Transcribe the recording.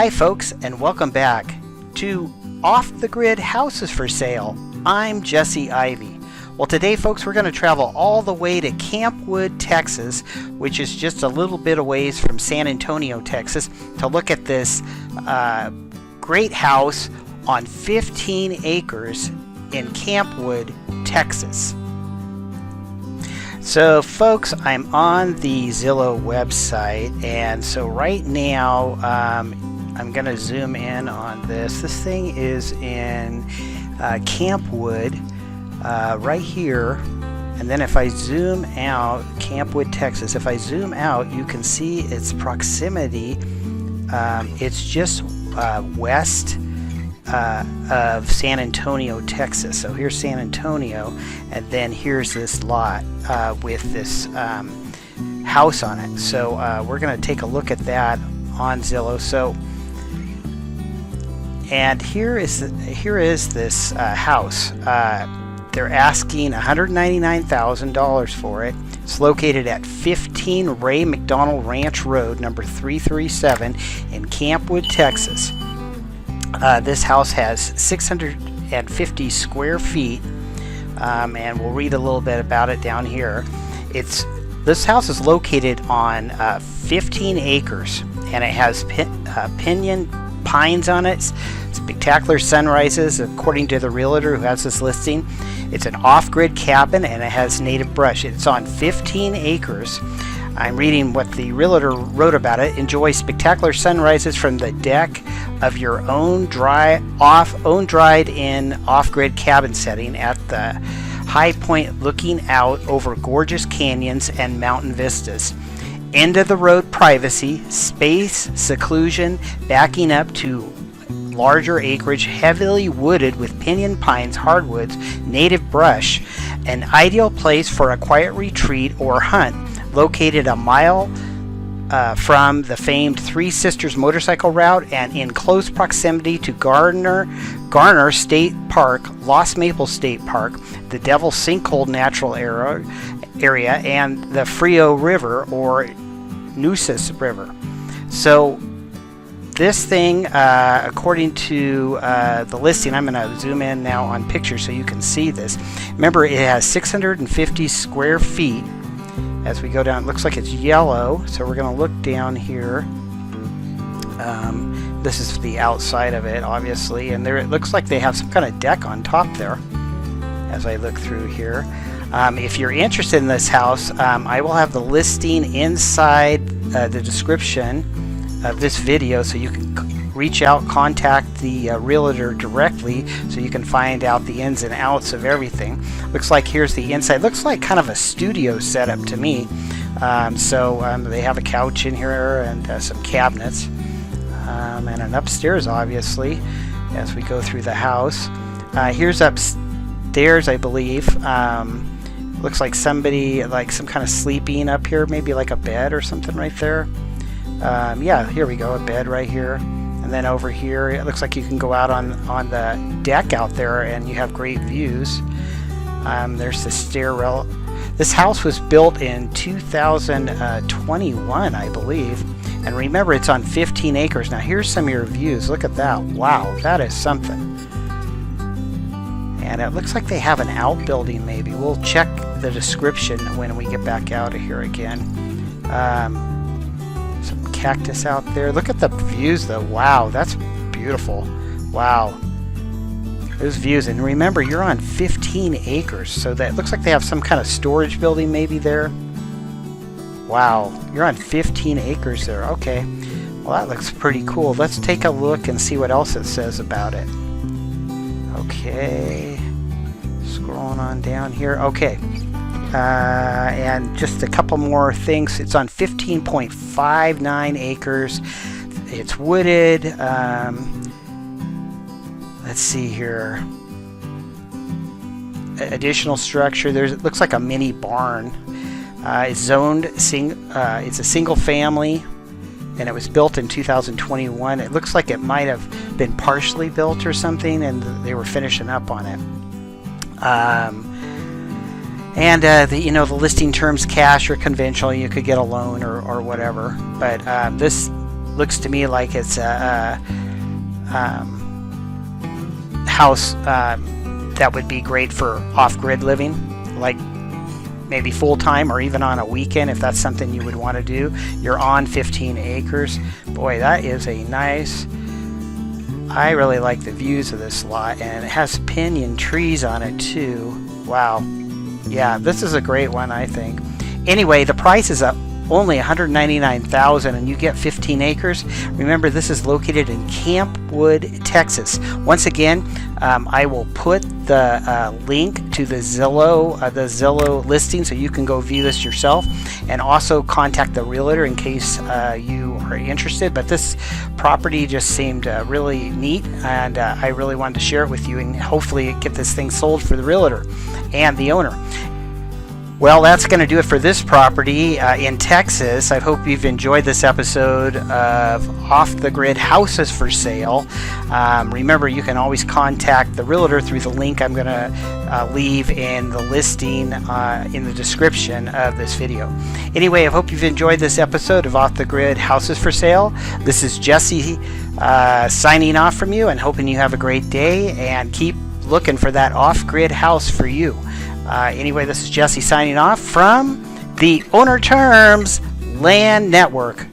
Hi folks, and welcome back to Off the Grid Houses for Sale. I'm Jesse Ivy. Well, today folks, we're going to travel all the way to Campwood, Texas, which is just a little bit a ways from San Antonio, Texas, to look at this great house on 15 acres in Campwood, Texas. So folks, I'm on the Zillow website, and so right now I'm going to zoom in on this. This thing is in Campwood right here, and then if I zoom out, Campwood, Texas, if I zoom out, you can see its proximity. It's just west of San Antonio, Texas. So here's San Antonio, and then here's this lot with this house on it. So we're going to take a look at that on Zillow. So, and here is this house. They're asking $199,000 for it. It's located at 15 Ray McDonald Ranch Road, number 337 in Campwood, Texas. This house has 650 square feet, and we'll read a little bit about it down here. This house is located on 15 acres, and it has pinon pines on it, spectacular sunrises, according to the realtor who has this listing. It's an off-grid cabin, and it has native brush. It's on 15 acres. I'm reading what the realtor wrote about it. Enjoy spectacular sunrises from the deck of your own dried-in off-grid cabin setting at the high point, looking out over gorgeous canyons and mountain vistas. End of the road privacy, space, seclusion, backing up to larger acreage, heavily wooded with pinon pines, hardwoods, native brush. An ideal place for a quiet retreat or hunt. Located a mile from the famed Three Sisters motorcycle route and in close proximity to Garner State Park, Lost Maple State Park, the Devil's Sinkhole Natural Area, and the Frio River or Nueces River. So this thing, according to the listing, I'm going to zoom in now on pictures so you can see this. Remember, it has 650 square feet. As we go down, it looks like it's yellow, so we're going to look down here. This is the outside of it, obviously, and there it looks like they have some kind of deck on top there as I look through here. If you're interested in this house, I will have the listing inside the description of this video, so you can reach out, contact the realtor directly so you can find out the ins and outs of everything. Looks like here's the inside. Looks like kind of a studio setup to me. They have a couch in here and some cabinets and an upstairs, obviously, as we go through the house. Here's upstairs, I believe. Looks like somebody, like some kind of sleeping up here, maybe like a bed or something right there. Yeah, here we go, a bed right here. And then over here, it looks like you can go out on the deck out there, and you have great views. There's the stairwell. This house was built in 2021, I believe. And remember, it's on 15 acres. Now, here's some of your views. Look at that. Wow, that is something. And it looks like they have an outbuilding, maybe. We'll check the description when we get back out of here again. Some cactus out there. Look at the views, though. Wow, that's beautiful. Wow, those views. And remember, you're on 15 acres, so that looks like they have some kind of storage building maybe there. Wow, you're on 15 acres there. Okay, well, that looks pretty cool. Let's take a look and see what else it says about it. Okay, scrolling on down here. Okay, and just a couple more things. It's on 15.59 acres. It's wooded. Let's see here. Additional structure. It looks like a mini barn. It's zoned. It's a single family, and it was built in 2021. It looks like it might have been partially built or something, and they were finishing up on it. And the listing terms, cash or conventional. You could get a loan or whatever. But this looks to me like it's a house that would be great for off-grid living, like maybe full-time or even on a weekend if that's something you would want to do. You're on 15 acres. Boy, that is a nice... I really like the views of this lot, and it has pinyon trees on it too. Wow. Yeah, this is a great one, I think. Anyway, the price is up only $199,000 and you get 15 acres. Remember, this is located in Camp Wood, Texas. Once again, I will put the link to the Zillow listing so you can go view this yourself, and also contact the realtor in case you are interested. But this property just seemed really neat, and I really wanted to share it with you and hopefully get this thing sold for the realtor and the owner. Well, that's going to do it for this property in Texas. I hope you've enjoyed this episode of Off the Grid Houses for Sale. Remember, you can always contact the realtor through the link I'm going to leave in the listing in the description of this video. Anyway, I hope you've enjoyed this episode of Off the Grid Houses for Sale. This is Jesse signing off from you, and hoping you have a great day and keep looking for that off-grid house for you. Anyway, this is Jesse signing off from the Owner Terms Land Network.